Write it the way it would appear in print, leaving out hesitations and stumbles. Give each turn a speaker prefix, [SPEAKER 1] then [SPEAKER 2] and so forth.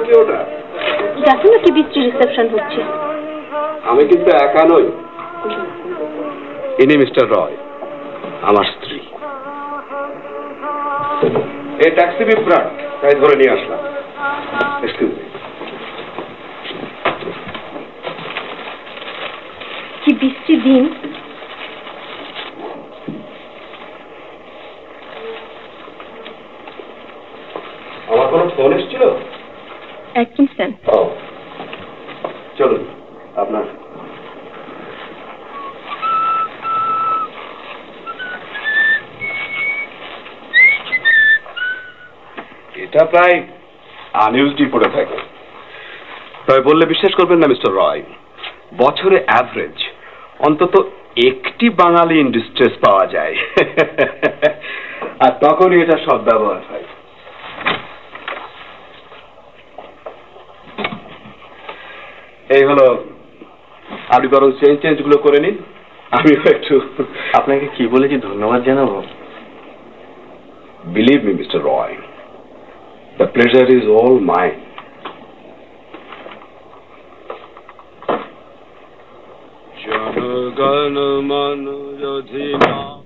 [SPEAKER 1] কি ওটা?
[SPEAKER 2] দেখো না কি বিশ্রী রিসেপশন হচ্ছে।
[SPEAKER 1] আমি কিন্তু একা নই, ইনি মিস্টার রয়, আমার স্ত্রী। এই ট্যাক্সি বিভ্রাট, তাই ধরে নিয়ে আসলাম। Excuse me.
[SPEAKER 2] কি বৃষ্টি দিন।
[SPEAKER 1] আমার কোনো ফোন এসেছিল?
[SPEAKER 2] অ্যাটকিনসন।
[SPEAKER 1] চলুন আপনার। এটা প্রায় আনইউজডই পড়ে থাকে, তবে বললে বিশ্বাস করবেন না মিস্টার রয়, বছরে অ্যাভারেজ অন্তত একটি বাঙালি ইন ডিস্ট্রেস পাওয়া যায়, আর তখনই এটা সদ্ব্যবহার হয়। এই হলো, আপনি বরং চেঞ্জ গুলো করে নিন, আমিও একটু।
[SPEAKER 3] আপনাকে কি বলে কি ধন্যবাদ জানাবো?
[SPEAKER 1] Believe me mister Roy, the pleasure is all mine.
[SPEAKER 4] জনগণ মন অধিনায়ক